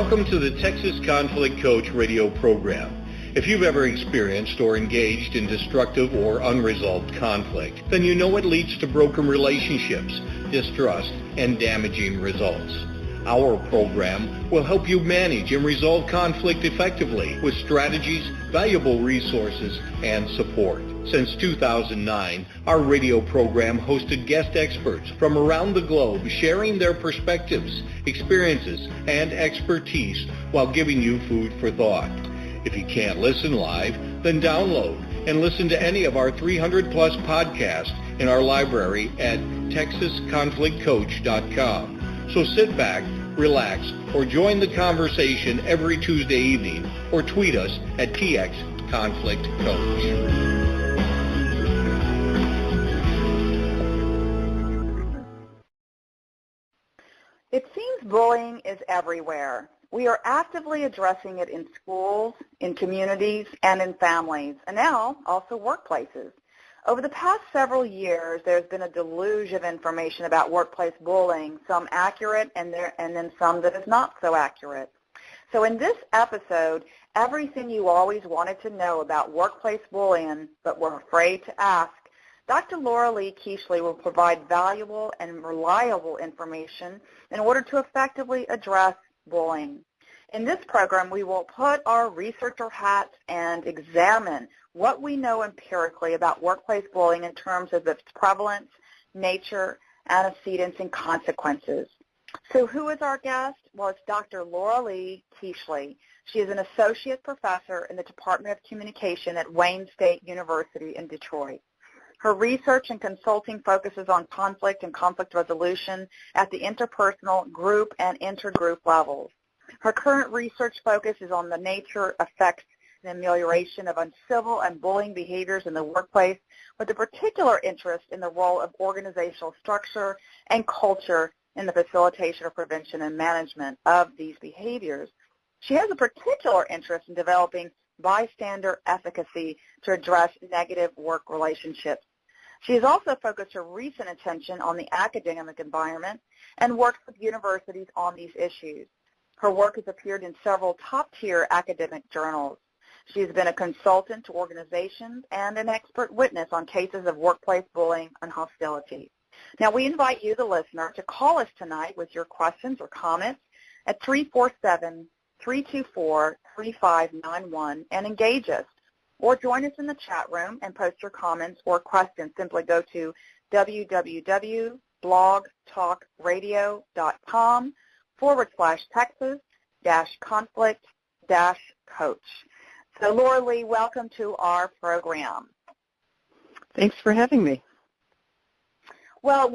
Welcome to the Texas Conflict Coach radio program. If you've ever experienced or engaged in destructive or unresolved conflict, then you know it leads to broken relationships, distrust, and damaging results. Our program will help you manage and resolve conflict effectively with strategies, valuable resources, and support. Since 2009, our radio program hosted guest experts from around the globe sharing their perspectives, experiences, and expertise while giving you food for thought. If you can't listen live, then download and listen to any of our 300-plus podcasts in our library at texasconflictcoach.com. So sit back, relax, or join the conversation every Tuesday evening, or tweet us at TXConflictCoach. It seems bullying is everywhere. We are actively addressing it in schools, in communities, and in families, and now also workplaces. Over the past several years, there's been a deluge of information about workplace bullying, some accurate and then some that is not so accurate. So in this episode, everything you always wanted to know about workplace bullying but were afraid to ask, Dr. Loraleigh Keashly will provide valuable and reliable information in order to effectively address bullying. In this program, we will put our researcher hats and examine what we know empirically about workplace bullying in terms of its prevalence, nature, antecedents, and consequences. So who is our guest? Well, it's Dr. Loraleigh Keashly. She is an associate professor in the Department of Communication at Wayne State University in Detroit. Her research and consulting focuses on conflict and conflict resolution at the interpersonal, group, and intergroup levels. Her current research focus is on the nature, effects, and amelioration of uncivil and bullying behaviors in the workplace, with a particular interest in the role of organizational structure and culture in the facilitation of prevention and management of these behaviors. She has a particular interest in developing bystander efficacy to address negative work relationships. She has also focused her recent attention on the academic environment and works with universities on these issues. Her work has appeared in several top-tier academic journals. She has been a consultant to organizations and an expert witness on cases of workplace bullying and hostility. Now, we invite you, the listener, to call us tonight with your questions or comments at 347-324-3591 and engage us. Or join us in the chat room and post your comments or questions. Simply go to www.blogtalkradio.com/Texas-conflict-coach. So, Loraleigh, welcome to our program. Thanks for having me. Well,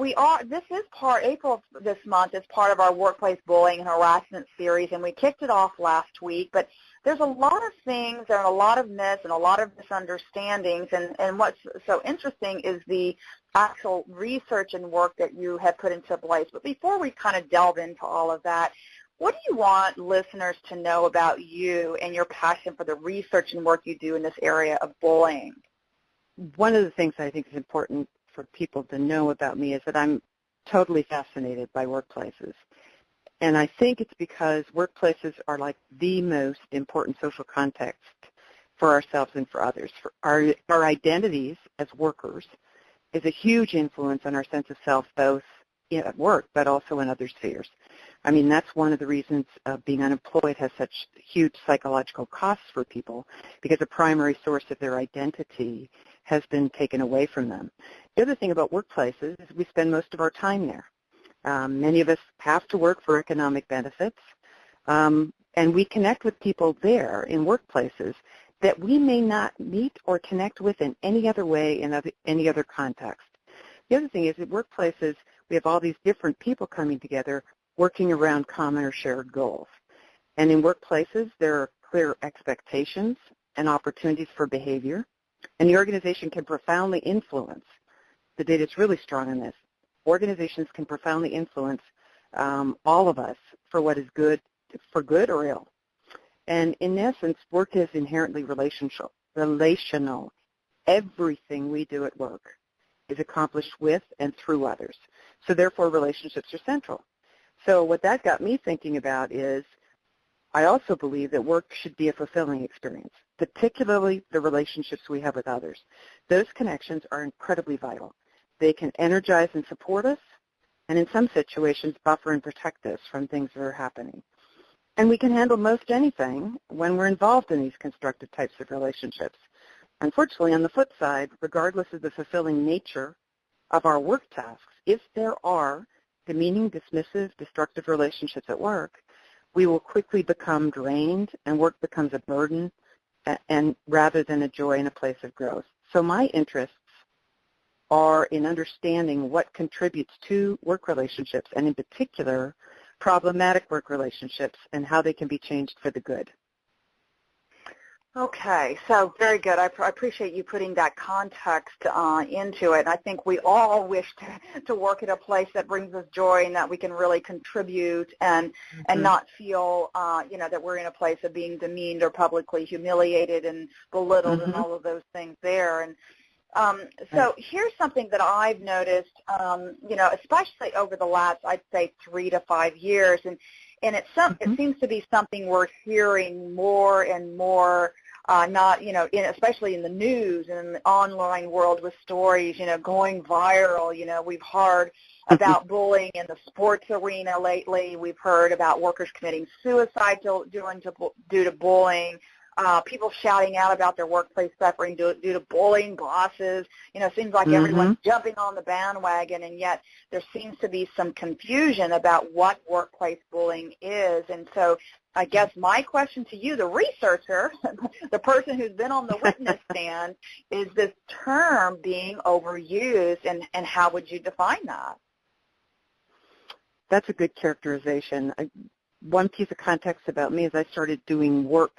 April of this month is part of our workplace bullying and harassment series, and we kicked it off last week, but there's a lot of things, there are a lot of myths and a lot of misunderstandings, and what's so interesting is the actual research and work that you have put into place. But before we kind of delve into all of that, what do you want listeners to know about you and your passion for the research and work you do in this area of bullying? One of the things I think is important for people to know about me is that I'm totally fascinated by workplaces. And I think it's because workplaces are like the most important social context for ourselves and for others. For our identities as workers is a huge influence on our sense of self, both at work but also in other spheres. I mean, that's one of the reasons being unemployed has such huge psychological costs for people, because a primary source of their identity has been taken away from them. The other thing about workplaces is we spend most of our time there. Many of us have to work for economic benefits, and we connect with people there in workplaces that we may not meet or connect with in any other way in any other context. The other thing is at workplaces, we have all these different people coming together working around common or shared goals. And in workplaces, there are clear expectations and opportunities for behavior, and the organization can profoundly influence. The data is really strong on this. Organizations can profoundly influence all of us for what is good, for good or ill. And in essence, work is inherently relational. Everything we do at work is accomplished with and through others. So therefore, relationships are central. So what that got me thinking about is I also believe that work should be a fulfilling experience, particularly the relationships we have with others. Those connections are incredibly vital. They can energize and support us, and in some situations buffer and protect us from things that are happening. And we can handle most anything when we're involved in these constructive types of relationships. Unfortunately, on the flip side, regardless of the fulfilling nature of our work tasks, if there are demeaning, dismissive, destructive relationships at work, we will quickly become drained and work becomes a burden and rather than a joy and a place of growth. So my interests are in understanding what contributes to work relationships and in particular problematic work relationships and how they can be changed for the good. Okay, so very good. I appreciate you putting that context into it. I think we all wish to work at a place that brings us joy and that we can really contribute and not feel, that we're in a place of being demeaned or publicly humiliated and belittled and all of those things there. And so here's something that I've noticed, especially over the last, I'd say, 3 to 5 years, and it seems to be something we're hearing more and more, especially in the news and in the online world with stories, going viral. We've heard about bullying in the sports arena lately. We've heard about workers committing suicide due to bullying. People shouting out about their workplace suffering due to bullying bosses. It seems like everyone's jumping on the bandwagon, and yet there seems to be some confusion about what workplace bullying is. And so I guess my question to you, the researcher, the person who's been on the witness stand, is this term being overused, and how would you define that? That's a good characterization. One piece of context about me is I started doing work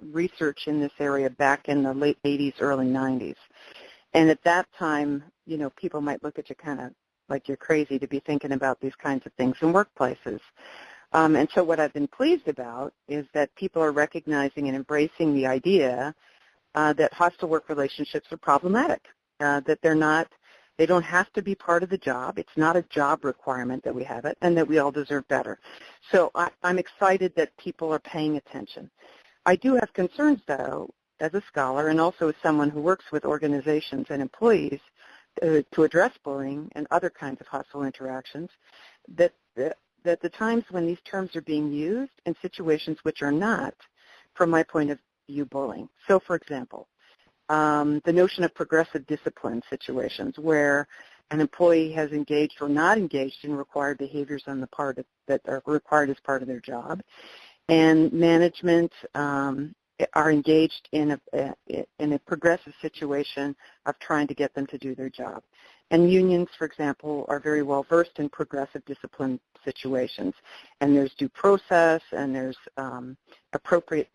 research in this area back in the late 80s, early 90s. And at that time, people might look at you kind of like you're crazy to be thinking about these kinds of things in workplaces. And so what I've been pleased about is that people are recognizing and embracing the idea that hostile work relationships are problematic, that they don't have to be part of the job. It's not a job requirement that we have it, and that we all deserve better. So I'm excited that people are paying attention. I do have concerns, though, as a scholar and also as someone who works with organizations and employees to address bullying and other kinds of hostile interactions, that the times when these terms are being used in situations which are not, from my point of view, bullying. So, for example, the notion of progressive discipline situations where an employee has engaged or not engaged in required behaviors on the part that are required as part of their job, and management are engaged in a progressive situation of trying to get them to do their job. And unions, for example, are very well versed in progressive discipline situations, and there's due process and there's appropriate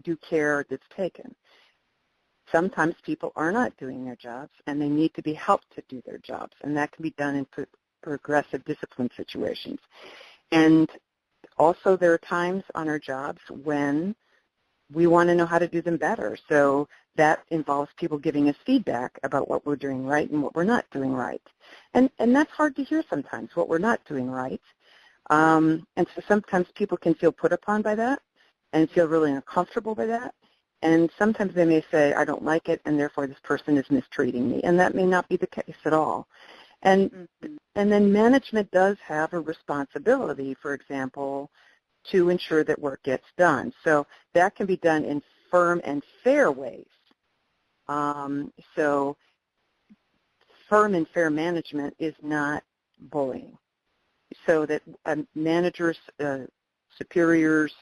due care that's taken. Sometimes people are not doing their jobs, and they need to be helped to do their jobs, and that can be done in progressive discipline situations. And also there are times on our jobs when we want to know how to do them better. So that involves people giving us feedback about what we're doing right and what we're not doing right. And that's hard to hear sometimes, what we're not doing right. And so sometimes people can feel put upon by that and feel really uncomfortable by that. And sometimes they may say, I don't like it, and therefore this person is mistreating me. And that may not be the case at all. And then management does have a responsibility, for example, to ensure that work gets done. So that can be done in firm and fair ways. So firm and fair management is not bullying. So that managers, superiors,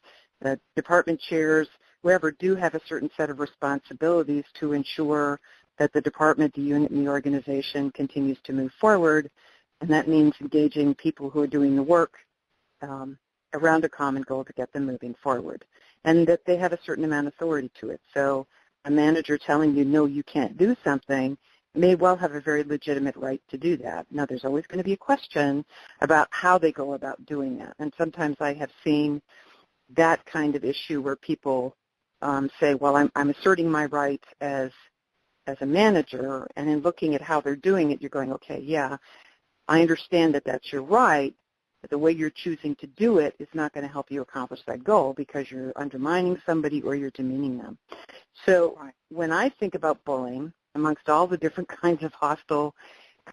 department chairs, whoever do have a certain set of responsibilities to ensure that the department, the unit, and the organization continues to move forward, and that means engaging people who are doing the work around a common goal to get them moving forward, and that they have a certain amount of authority to it. So a manager telling you, no, you can't do something, may well have a very legitimate right to do that. Now, there's always going to be a question about how they go about doing that, and sometimes I have seen that kind of issue where people say, well, I'm asserting my rights as a manager, and in looking at how they're doing it, you're going, okay, yeah, I understand that that's your right, But the way you're choosing to do it is not going to help you accomplish that goal because you're undermining somebody or you're demeaning them. So when I think about bullying, amongst all the different kinds of hostile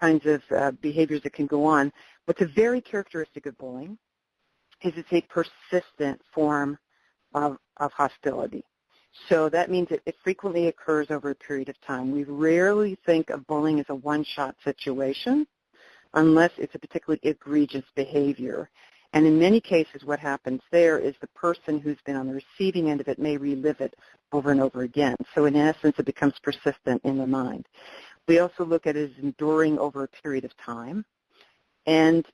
kinds of behaviors that can go on, what's a very characteristic of bullying is it's a persistent form of hostility. So that means it frequently occurs over a period of time. We rarely think of bullying as a one-shot situation unless it's a particularly egregious behavior. And in many cases, what happens there is the person who's been on the receiving end of it may relive it over and over again. So in essence, it becomes persistent in the mind. We also look at it as enduring over a period of time. And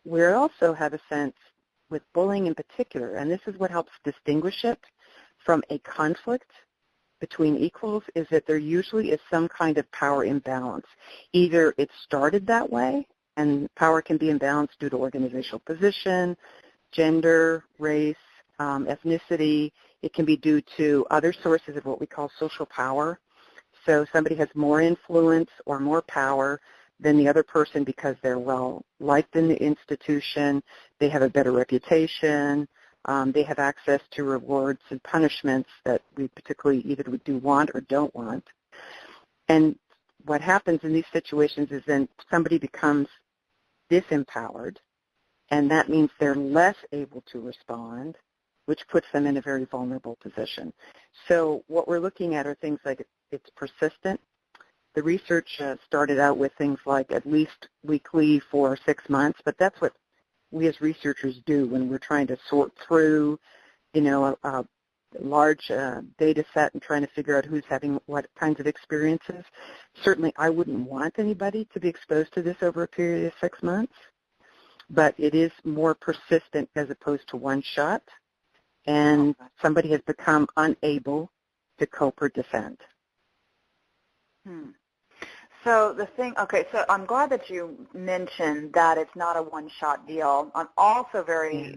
we also have a sense with bullying in particular, and this is what helps distinguish it from a conflict between equals, is that there usually is some kind of power imbalance. Either it started that way, and power can be imbalanced due to organizational position, gender, race, ethnicity. It can be due to other sources of what we call social power. So somebody has more influence or more power than the other person because they're well liked in the institution, they have a better reputation, they have access to rewards and punishments that we particularly either do want or don't want. And what happens in these situations is then somebody becomes disempowered, and that means they're less able to respond, which puts them in a very vulnerable position. So what we're looking at are things like it's persistent. The research started out with things like at least weekly for 6 months, but that's what we as researchers do when we're trying to sort through, a large data set and trying to figure out who's having what kinds of experiences. Certainly, I wouldn't want anybody to be exposed to this over a period of 6 months, but it is more persistent as opposed to one shot, and somebody has become unable to cope or defend. So so I'm glad that you mentioned that it's not a one-shot deal. I'm also very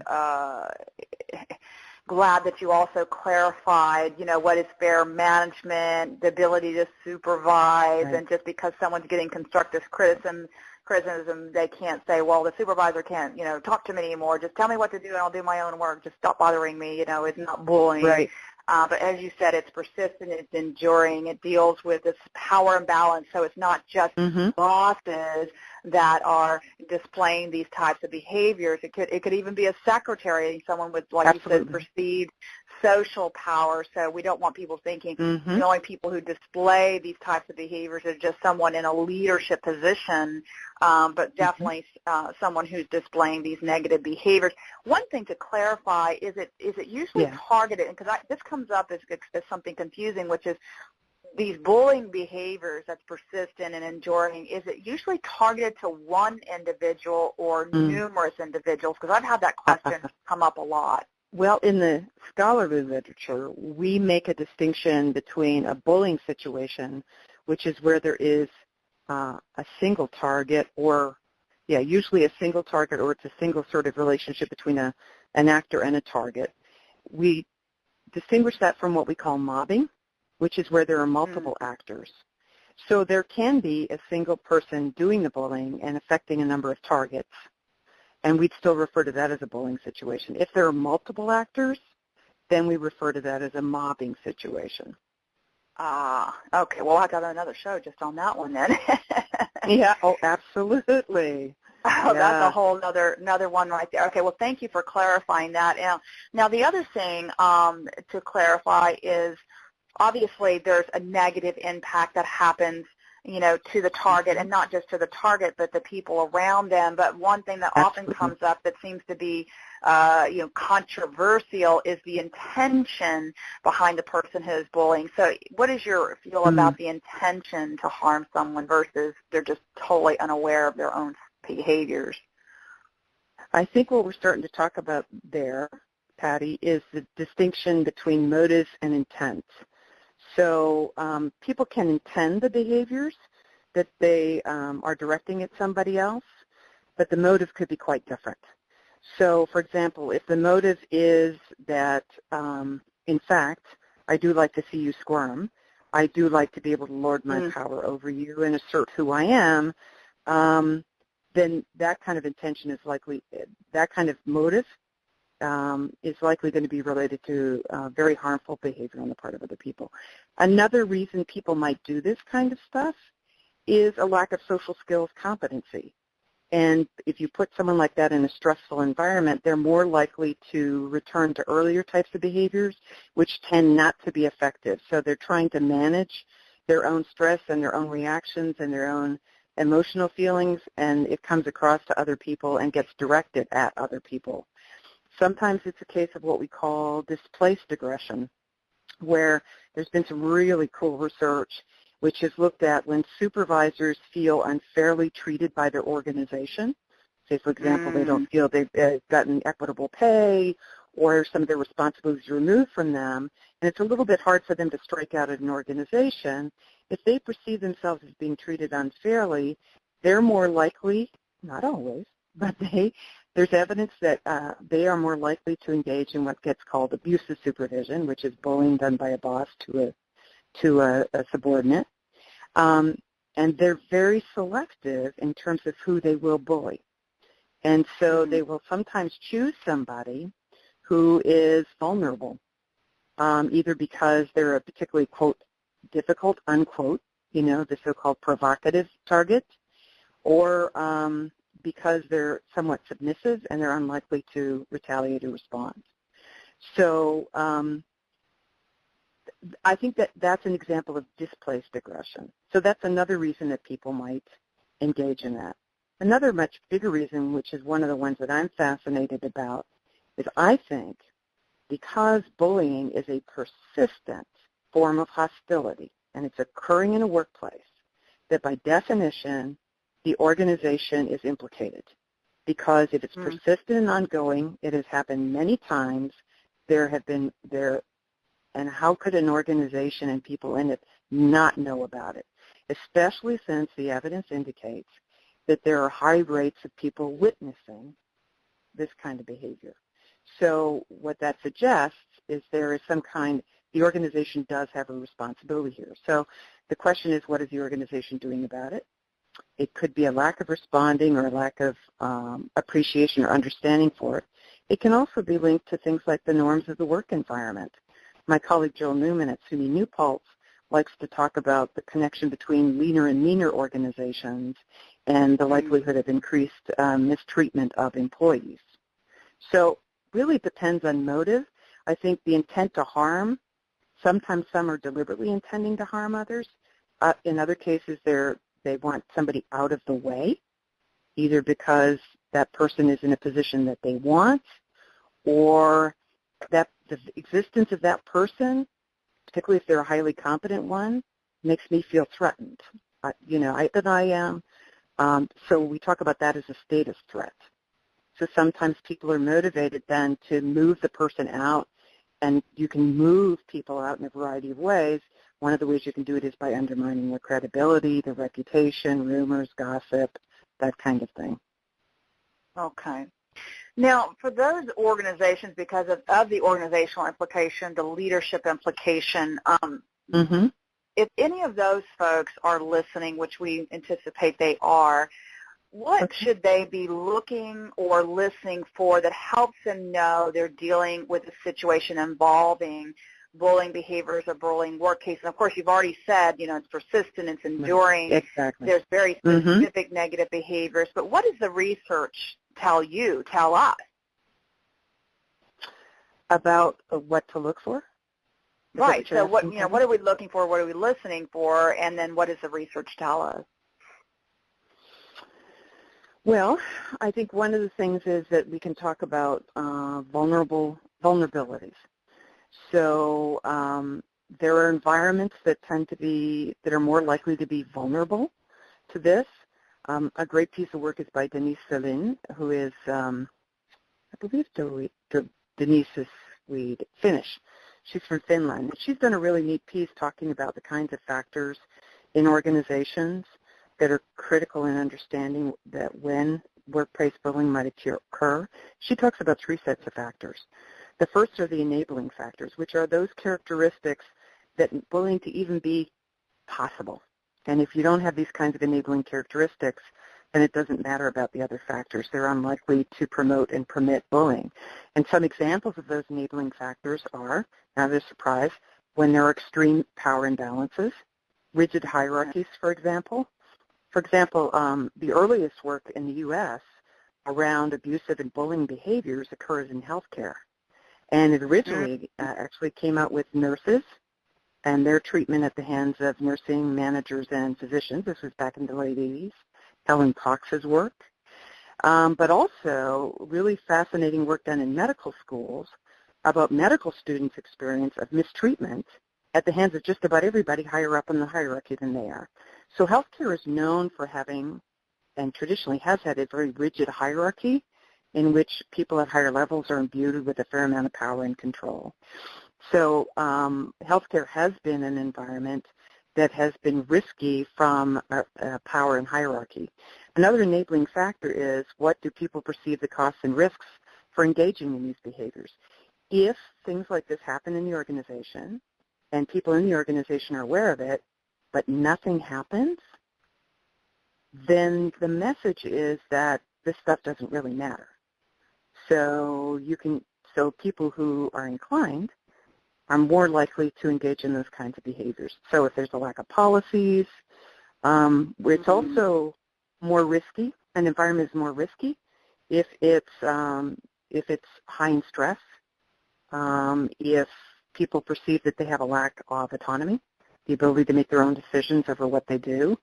glad that you also clarified, what is fair management, the ability to supervise, and just because someone's getting constructive criticism, they can't say, well, the supervisor can't, talk to me anymore. Just tell me what to do and I'll do my own work. Just stop bothering me, it's not bullying. Right. But as you said, it's persistent, it's enduring, it deals with this power imbalance, so it's not just bosses that are displaying these types of behaviors. It could even be a secretary, someone with, like you said, perceived social power. So we don't want people thinking the only people who display these types of behaviors are just someone in a leadership position, but definitely someone who's displaying these negative behaviors. One thing to clarify is it usually targeted, because this comes up as something confusing, which is these bullying behaviors that's persistent and enduring. Is it usually targeted to one individual or numerous individuals? Because I've had that question come up a lot. Well, in the scholarly literature, we make a distinction between a bullying situation, which is where there is a single target usually a single target, or it's a single sort of relationship between an actor and a target. We distinguish that from what we call mobbing, which is where there are multiple actors. So there can be a single person doing the bullying and affecting a number of targets, and we'd still refer to that as a bullying situation. If there are multiple actors, then we refer to that as a mobbing situation. Okay. Well, I got another show just on that one then. Yeah. Oh, absolutely. Oh, that's a whole another one right there. Okay. Well, thank you for clarifying that. Now the other thing to clarify is obviously there's a negative impact that happens, to the target, and not just to the target, but the people around them. But one thing that often comes up that seems to be, controversial is the intention behind the person who is bullying. So what is your feel about the intention to harm someone versus they're just totally unaware of their own behaviors? I think what we're starting to talk about there, Patty, is the distinction between motive and intent. So people can intend the behaviors that they are directing at somebody else, but the motive could be quite different. So, for example, if the motive is that, in fact, I do like to see you squirm, I do like to be able to lord my power over you and assert who I am, then that kind of intention is likely, that kind of motive is likely going to be related to very harmful behavior on the part of other people. Another reason people might do this kind of stuff is a lack of social skills competency. And if you put someone like that in a stressful environment, they're more likely to return to earlier types of behaviors, which tend not to be effective. So they're trying to manage their own stress and their own reactions and their own emotional feelings, and it comes across to other people and gets directed at other people. Sometimes it's a case of what we call displaced aggression, where there's been some really cool research which has looked at when supervisors feel unfairly treated by their organization. Say, for example, they don't feel they've gotten equitable pay or some of their responsibilities removed from them, and it's a little bit hard for them to strike out at an organization. If they perceive themselves as being treated unfairly, they're more likely, not always, but there's evidence that they are more likely to engage in what gets called abusive supervision, which is bullying done by a boss to a subordinate. And they're very selective in terms of who they will bully. And so they will sometimes choose somebody who is vulnerable, either because they're a particularly, quote, difficult, unquote, the so-called provocative target, or because they're somewhat submissive and they're unlikely to retaliate or respond. So I think that that's an example of displaced aggression. So that's another reason that people might engage in that. Another much bigger reason, which is one of the ones that I'm fascinated about, is I think because bullying is a persistent form of hostility and it's occurring in a workplace, that by definition the organization is implicated. Because if it's persistent and ongoing, it has happened many times, and how could an organization and people in it not know about it, especially since the evidence indicates that there are high rates of people witnessing this kind of behavior. So what that suggests is there is the organization does have a responsibility here. So the question is, what is the organization doing about it? It could be a lack of responding or a lack of appreciation or understanding for it. It can also be linked to things like the norms of the work environment. My colleague Joel Newman at SUNY New Paltz likes to talk about the connection between leaner and meaner organizations and the likelihood of increased mistreatment of employees. So really depends on motive. I think the intent to harm, sometimes some are deliberately intending to harm others. In other cases, they want somebody out of the way, either because that person is in a position that they want or that the existence of that person, particularly if they're a highly competent one, makes me feel threatened. I am. So we talk about that as a status threat. So sometimes people are motivated then to move the person out, and you can move people out in a variety of ways. One of the ways you can do it is by undermining their credibility, their reputation, rumors, gossip, that kind of thing. Okay. Now, for those organizations, because of the organizational implication, the leadership implication, if any of those folks are listening, which we anticipate they are, what should they be looking or listening for that helps them know they're dealing with a situation involving bullying behaviors or bullying work cases? Of course, you've already said, it's persistent, it's enduring. Exactly. There's very specific negative behaviors. But what does the research tell us? About what to look for? Right. So what are we looking for? What are we listening for? And then what does the research tell us? Well, I think one of the things is that we can talk about vulnerabilities. So there are environments that that are more likely to be vulnerable to this. A great piece of work is by Denise Selin, who is, I believe Denise is Finnish. She's from Finland. She's done a really neat piece talking about the kinds of factors in organizations that are critical in understanding that when workplace bullying might occur. She talks about three sets of factors. The first are the enabling factors, which are those characteristics that bullying to even be possible. And if you don't have these kinds of enabling characteristics, and it doesn't matter about the other factors. They're unlikely to promote and permit bullying. And some examples of those enabling factors are, now there's surprise, when there are extreme power imbalances, rigid hierarchies, for example. For example, the earliest work in the U.S. around abusive and bullying behaviors occurs in healthcare. And it originally actually came out with nurses and their treatment at the hands of nursing managers and physicians. This was back in the late 80s. Helen Cox's work. But also really fascinating work done in medical schools about medical students' experience of mistreatment at the hands of just about everybody higher up in the hierarchy than they are. So healthcare is known for having, and traditionally has had, a very rigid hierarchy in which people at higher levels are imbued with a fair amount of power and control. So healthcare has been an environment that has been risky from power and hierarchy. Another enabling factor is, what do people perceive the costs and risks for engaging in these behaviors? If things like this happen in the organization and people in the organization are aware of it, but nothing happens, then the message is that this stuff doesn't really matter. So people who are inclined are more likely to engage in those kinds of behaviors. So if there's a lack of policies, it's also more risky. An environment is more risky if it's high in stress, if people perceive that they have a lack of autonomy, the ability to make their own decisions over what they do,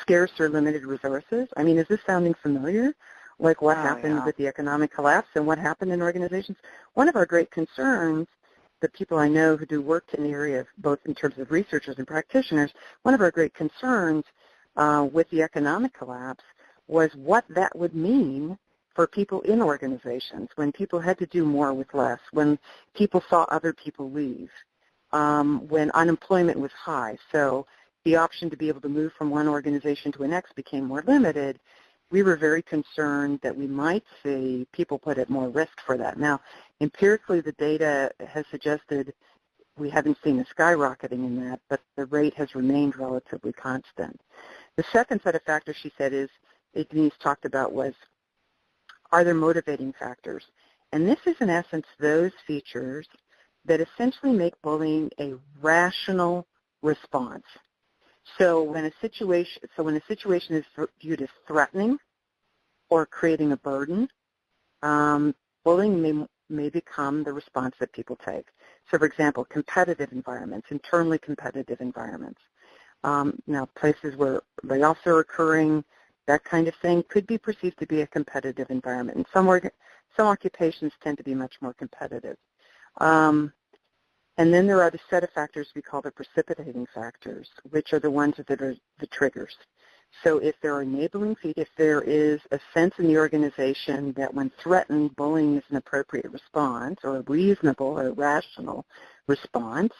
scarce or limited resources. I mean, is this sounding familiar? Like what happened with the economic collapse and what happened in organizations? One of our great concerns, the people I know who do work in the area, both in terms of researchers and practitioners, one of our great concerns with the economic collapse was what that would mean for people in organizations, when people had to do more with less, when people saw other people leave, when unemployment was high. So the option to be able to move from one organization to the next became more limited. We were very concerned that we might see people put at more risk for that. Now, empirically, the data has suggested we haven't seen a skyrocketing in that, but the rate has remained relatively constant. The second set of factors, she said, Denise talked about, was, are there motivating factors? And this is, in essence, those features that essentially make bullying a rational response. So when a situation is viewed as threatening or creating a burden, bullying may become the response that people take. So, for example, competitive environments, internally competitive environments. Now, places where layoffs are occurring, that kind of thing could be perceived to be a competitive environment. And some occupations tend to be much more competitive. And then there are the set of factors we call the precipitating factors, which are the ones that are the triggers. So if there are enabling features, if there is a sense in the organization that when threatened, bullying is an appropriate response or a reasonable or rational response,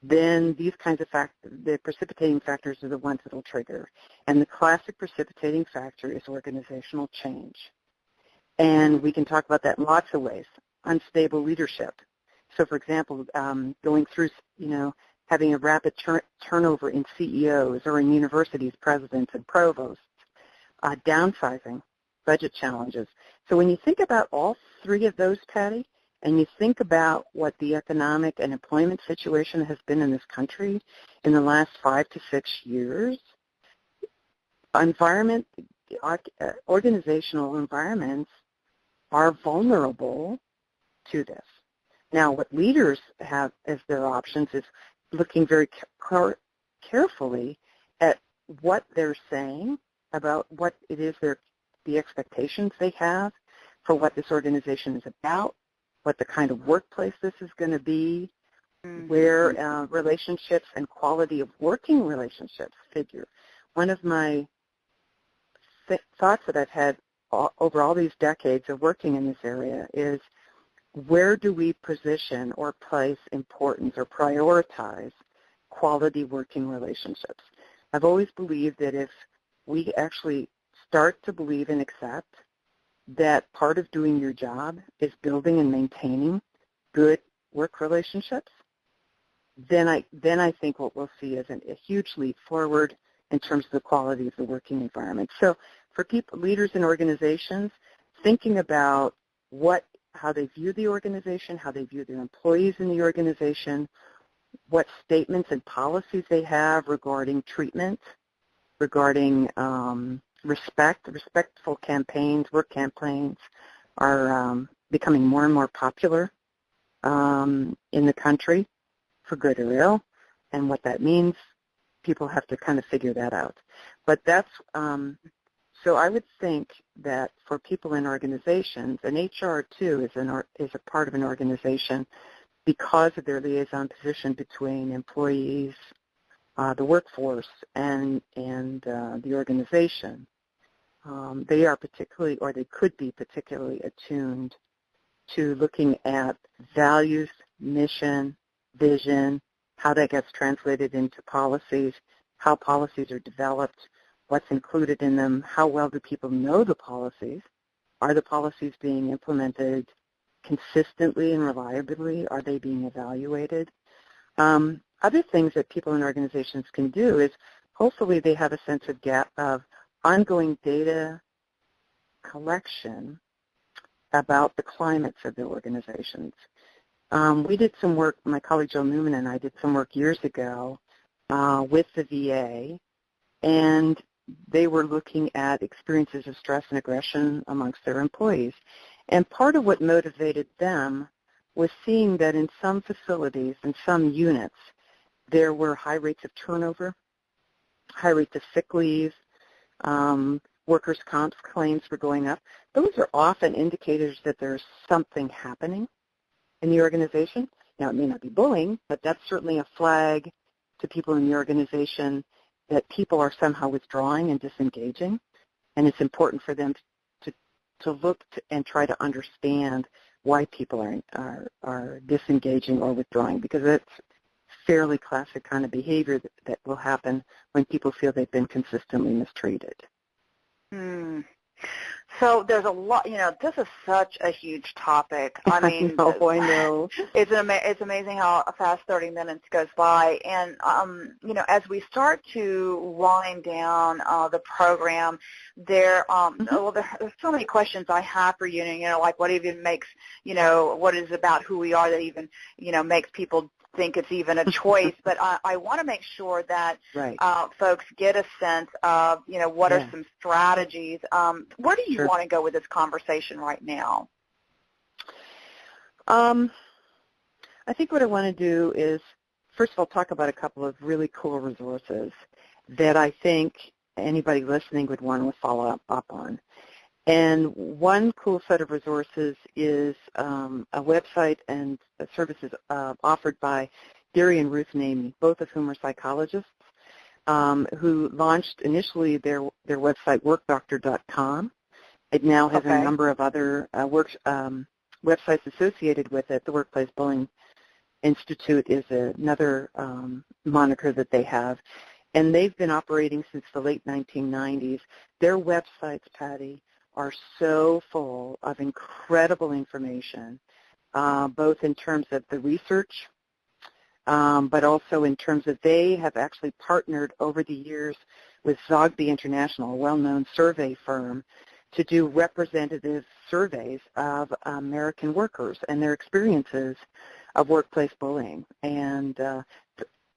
then these kinds of factors, the precipitating factors, are the ones that will trigger. And the classic precipitating factor is organizational change. And we can talk about that in lots of ways. Unstable leadership. So, for example, going through, having a rapid turnover in CEOs or in universities, presidents and provosts, downsizing, budget challenges. So when you think about all three of those, Patty, and you think about what the economic and employment situation has been in this country in the last 5 to 6 years, organizational environments are vulnerable to this. Now, what leaders have as their options is looking very carefully at what they're saying about what it is the expectations they have for what this organization is about, what the kind of workplace this is going to be, where relationships and quality of working relationships figure. One of my thoughts that I've had over all these decades of working in this area is, where do we position or place importance or prioritize quality working relationships? I've always believed that if we actually start to believe and accept that part of doing your job is building and maintaining good work relationships, then I think what we'll see is a huge leap forward in terms of the quality of the working environment. So for people, leaders in organizations, thinking about how they view the organization, how they view their employees in the organization, what statements and policies they have regarding treatment, regarding respectful campaigns, work campaigns are becoming more and more popular in the country, for good or ill, and what that means, people have to kind of figure that out. But that's, so I would think that for people in organizations, and HR too is a part of an organization because of their liaison position between employees, the workforce, and the organization. They are particularly, or they could be particularly attuned to looking at values, mission, vision, how that gets translated into policies, how policies are developed, what's included in them, how well do people know the policies, are the policies being implemented consistently and reliably, are they being evaluated? Other things that people in organizations can do is hopefully they have a sense of ongoing data collection about the climates of their organizations. We did some work, my colleague Joe Newman and I did some work years ago with the VA, and they were looking at experiences of stress and aggression amongst their employees. And part of what motivated them was seeing that in some facilities, in some units, there were high rates of turnover, high rates of sick leave, workers' comp claims were going up. Those are often indicators that there's something happening in the organization. Now, it may not be bullying, but that's certainly a flag to people in the organization that people are somehow withdrawing and disengaging, and it's important for them to look and try to understand why people are disengaging or withdrawing, because it's fairly classic kind of behavior that will happen when people feel they've been consistently mistreated. So there's a lot, this is such a huge topic. I mean, I know. It's amazing how fast 30 minutes goes by. And, as we start to wind down the program, there's so many questions I have for you, like what even makes, what is about who we are that even, makes people think it's even a choice, but I want to make sure that folks get a sense of, what are some strategies. Where do you want to go with this conversation right now? I think what I want to do is, first of all, talk about a couple of really cool resources that I think anybody listening would want to follow up on. And one cool set of resources is a website and services offered by Gary and Ruth Namey, both of whom are psychologists, who launched initially their website, workdoctor.com. It now has a number of other websites associated with it. The Workplace Bullying Institute is another moniker that they have. And they've been operating since the late 1990s. Their websites, Patty, are so full of incredible information, both in terms of the research, but also in terms of they have actually partnered over the years with Zogby International, a well-known survey firm, to do representative surveys of American workers and their experiences of workplace bullying. And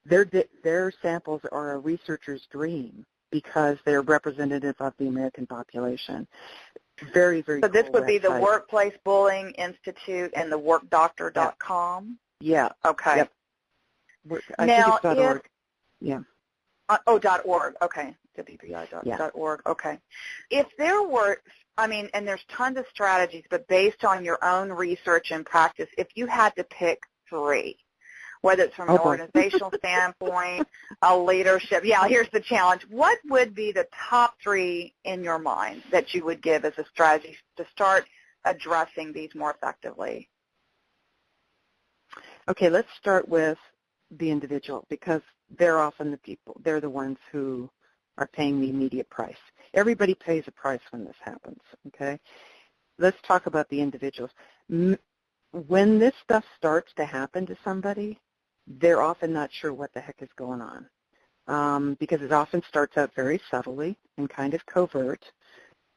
their samples are a researcher's dream, because they're representative of the American population. Very, very So cool this would website. be the Workplace Bullying Institute and the workdoctor.com? Yeah. Okay. Yep. I now, think it's .org. Yeah. .org. Okay. WPI.org. Okay. If there were, and there's tons of strategies, but based on your own research and practice, if you had to pick 3, whether it's from an organizational standpoint, a leadership. Yeah, here's the challenge. What would be the top 3 in your mind that you would give as a strategy to start addressing these more effectively? Okay, let's start with the individual, because they're often the people. They're the ones who are paying the immediate price. Everybody pays a price when this happens, okay? Let's talk about the individuals. When this stuff starts to happen to somebody, they're often not sure what the heck is going on, because it often starts out very subtly and kind of covert.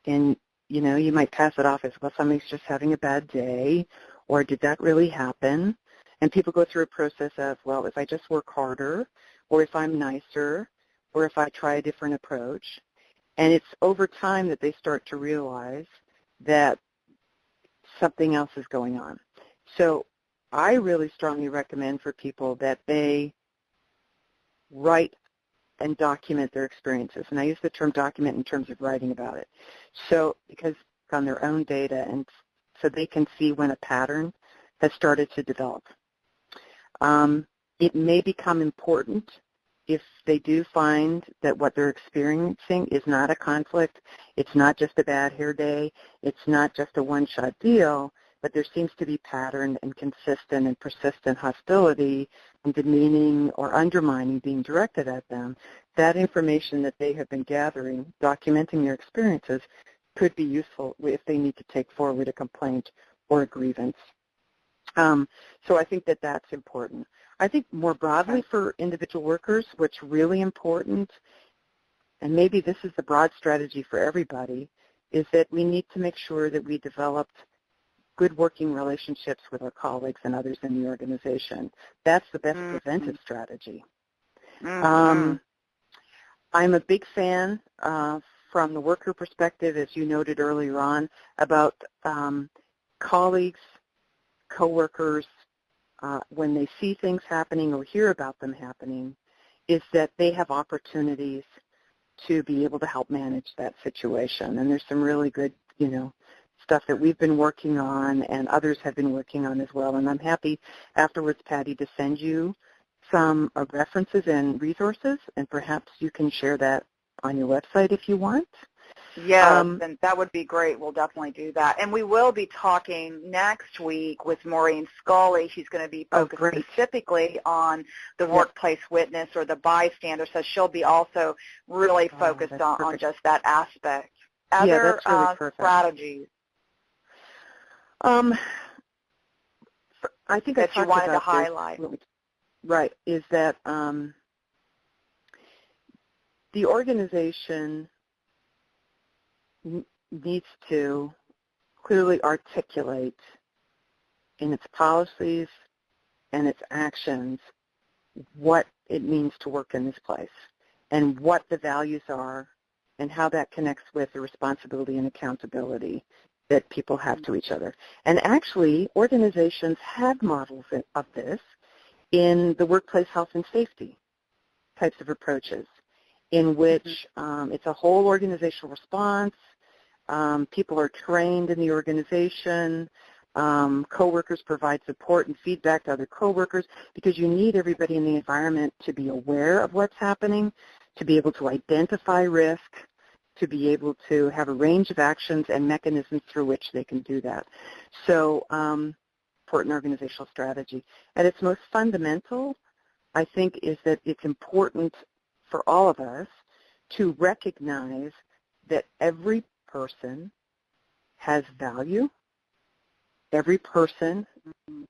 And, you might pass it off as, well, somebody's just having a bad day, or did that really happen? And people go through a process of, well, if I just work harder, or if I'm nicer, or if I try a different approach. And it's over time that they start to realize that something else is going on. So I really strongly recommend for people that they write and document their experiences. And I use the term document in terms of writing about it. So because it's on their own data, and so they can see when a pattern has started to develop. It may become important if they do find that what they're experiencing is not a conflict, it's not just a bad hair day, it's not just a one-shot deal, but there seems to be pattern and consistent and persistent hostility and demeaning or undermining being directed at them. That information that they have been gathering, documenting their experiences, could be useful if they need to take forward a complaint or a grievance. So I think that that's important. I think more broadly for individual workers, what's really important, and maybe this is the broad strategy for everybody, is that we need to make sure that we develop good working relationships with our colleagues and others in the organization. That's the best preventive strategy. I'm a big fan from the worker perspective, as you noted earlier on, about colleagues, coworkers, when they see things happening or hear about them happening, is that they have opportunities to be able to help manage that situation. And there's some really good, stuff that we've been working on and others have been working on as well. And I'm happy afterwards, Patty, to send you some references and resources, and perhaps you can share that on your website if you want. Yes, and that would be great. We'll definitely do that. And we will be talking next week with Maureen Scully. She's going to be focused specifically on the workplace witness or the bystander, so she'll be also really focused on just that aspect. Other that's really strategies. I think that you wanted to highlight. Right, is that the organization needs to clearly articulate in its policies and its actions what it means to work in this place and what the values are and how that connects with the responsibility and accountability that people have to each other. And actually, organizations have models of this in the workplace health and safety types of approaches, in which it's a whole organizational response. People are trained in the organization. Coworkers provide support and feedback to other coworkers, because you need everybody in the environment to be aware of what's happening, to be able to identify risk, to be able to have a range of actions and mechanisms through which they can do that. So important organizational strategy. At its most fundamental, I think, is that it's important for all of us to recognize that every person has value. Every person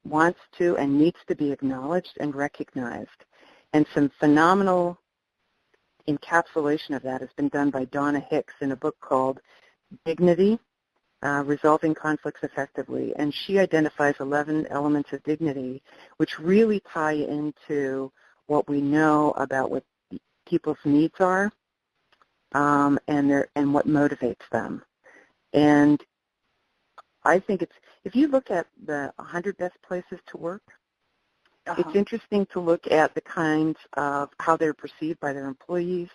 wants to and needs to be acknowledged and recognized. And some phenomenal encapsulation of that has been done by Donna Hicks in a book called Dignity, Resolving Conflicts Effectively. And she identifies 11 elements of dignity which really tie into what we know about what people's needs are and what motivates them. And I think if you look at the 100 best places to work, it's interesting to look at the kinds of how they're perceived by their employees.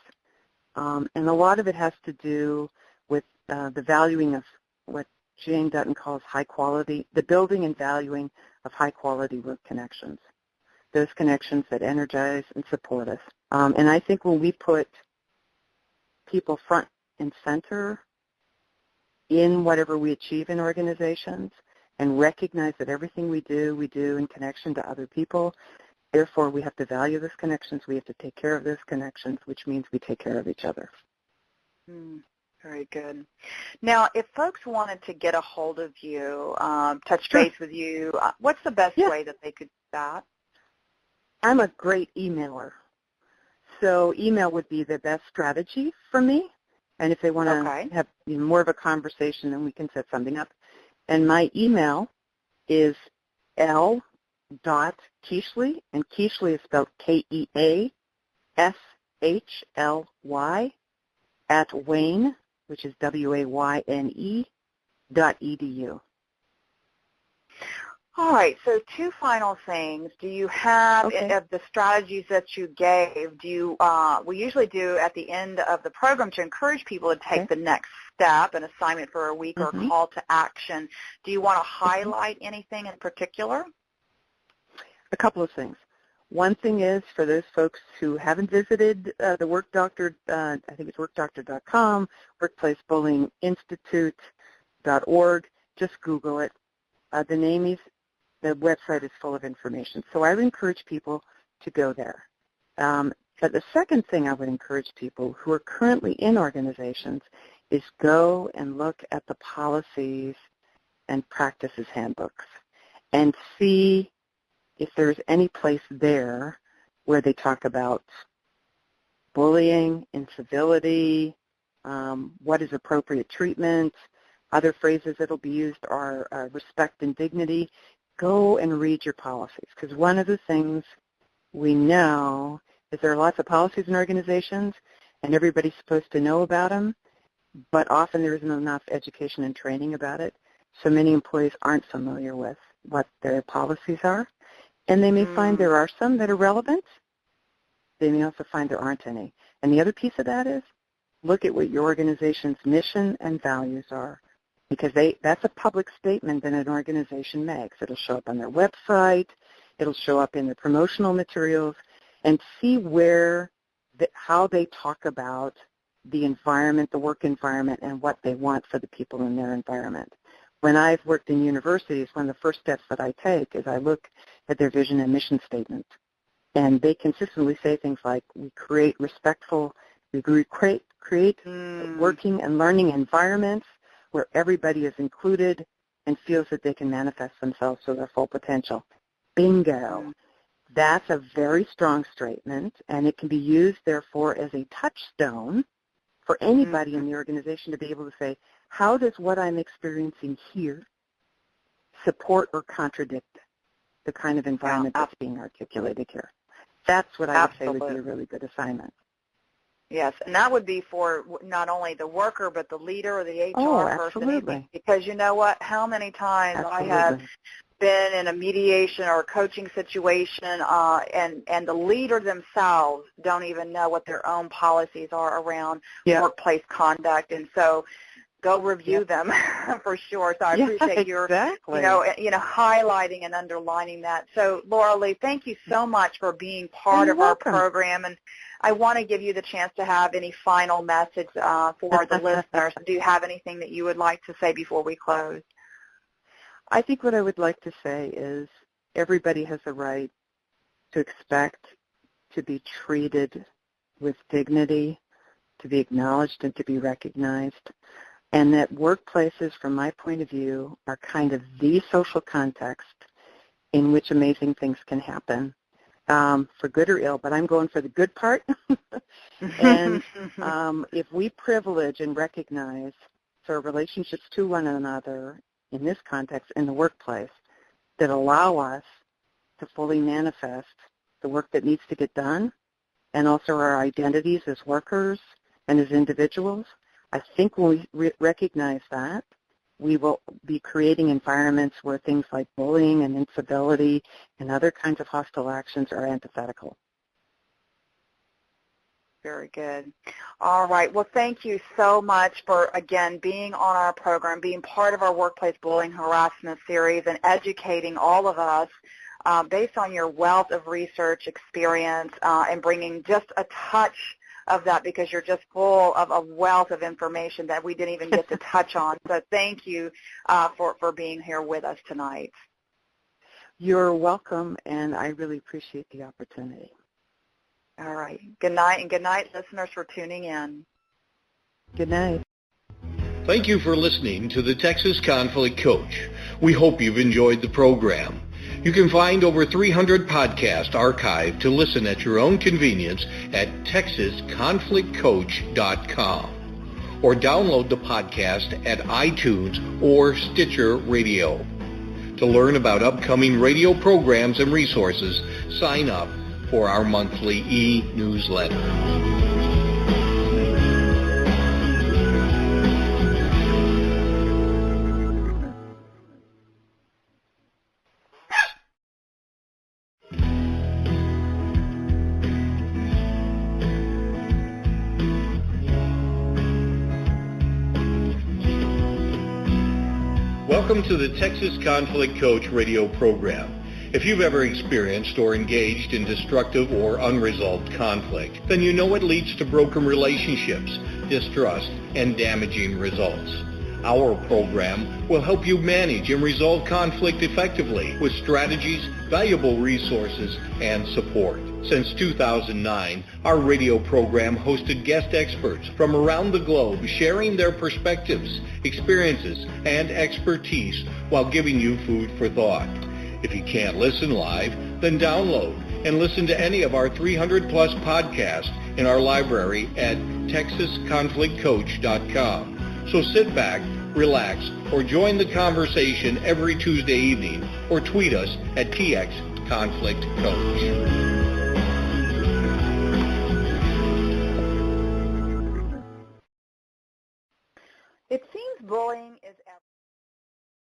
And a lot of it has to do with the valuing of what Jane Dutton calls high quality, the building and valuing of high quality work connections, those connections that energize and support us. And I think when we put people front and center in whatever we achieve in organizations, and recognize that everything we do in connection to other people. Therefore, we have to value those connections. We have to take care of those connections, which means we take care of each other. Very good. Now, if folks wanted to get a hold of you, touch base with you, what's the best way that they could do that? I'm a great emailer. So email would be the best strategy for me. And if they want to have more of a conversation, then we can set something up. And my email is l.keashly, and Keashly is spelled Keashly, at Wayne, which is WAYNE.edu. All right, so two final things. Do you have, of the strategies that you gave, we usually do at the end of the program to encourage people to take the next step, an assignment for a week or a call to action. Do you want to highlight anything in particular? A couple of things. One thing is, for those folks who haven't visited the Work Doctor, I think it's workdoctor.com, workplacebullyinginstitute.org, just Google it. The website is full of information. So I would encourage people to go there. But the second thing I would encourage people who are currently in organizations is go and look at the policies and practices handbooks and see if there's any place there where they talk about bullying, incivility, what is appropriate treatment. Other phrases that will be used are respect and dignity. Go and read your policies, because one of the things we know is there are lots of policies in organizations, and everybody's supposed to know about them, but often there isn't enough education and training about it, so many employees aren't familiar with what their policies are, and they may find there are some that are relevant. They may also find there aren't any. And the other piece of that is look at what your organization's mission and values are, because that's a public statement that an organization makes. It'll show up on their website. It'll show up in the promotional materials, and see how they talk about the environment, the work environment, and what they want for the people in their environment. When I've worked in universities, one of the first steps that I take is I look at their vision and mission statement. And they consistently say things like, we create working and learning environments where everybody is included and feels that they can manifest themselves to their full potential. Bingo. That's a very strong statement, and it can be used, therefore, as a touchstone for anybody in the organization to be able to say, how does what I'm experiencing here support or contradict the kind of environment that's being articulated here? That's what I would say would be a really good assignment. Yes, and that would be for not only the worker, but the leader or the HR person. Because you know what? How many times I have been in a mediation or a coaching situation, and the leader themselves don't even know what their own policies are around workplace conduct, and so go review them for sure. So I appreciate your highlighting and underlining that. So Loraleigh, thank you so much for being part of our program, and I want to give you the chance to have any final message for the listeners. Do you have anything that you would like to say before we close? I think what I would like to say is everybody has a right to expect to be treated with dignity, to be acknowledged and to be recognized, and that workplaces, from my point of view, are kind of the social context in which amazing things can happen, for good or ill, but I'm going for the good part. And if we privilege and recognize our relationships to one another in this context, in the workplace, that allow us to fully manifest the work that needs to get done, and also our identities as workers and as individuals, I think when we recognize that, we will be creating environments where things like bullying and incivility and other kinds of hostile actions are antithetical. Very good. All right. Well, thank you so much for, again, being on our program, being part of our Workplace Bullying Harassment series, and educating all of us based on your wealth of research experience and bringing just a touch of that, because you're just full of a wealth of information that we didn't even get to touch on. So thank you for being here with us tonight. You're welcome, and I really appreciate the opportunity. All right. Good night, and good night, listeners, for tuning in. Good night. Thank you for listening to the Texas Conflict Coach. We hope you've enjoyed the program. You can find over 300 podcasts archived to listen at your own convenience at texasconflictcoach.com. or download the podcast at iTunes or Stitcher Radio. To learn about upcoming radio programs and resources, sign up for our monthly e-newsletter. Welcome to the Texas Conflict Coach radio program. If you've ever experienced or engaged in destructive or unresolved conflict, then you know it leads to broken relationships, distrust, and damaging results. Our program will help you manage and resolve conflict effectively with strategies, valuable resources, and support. Since 2009, our radio program hosted guest experts from around the globe sharing their perspectives, experiences, and expertise while giving you food for thought. If you can't listen live, then download and listen to any of our 300-plus podcasts in our library at texasconflictcoach.com. So sit back, relax, or join the conversation every Tuesday evening, or tweet us at TXConflictCoach. It seems bullying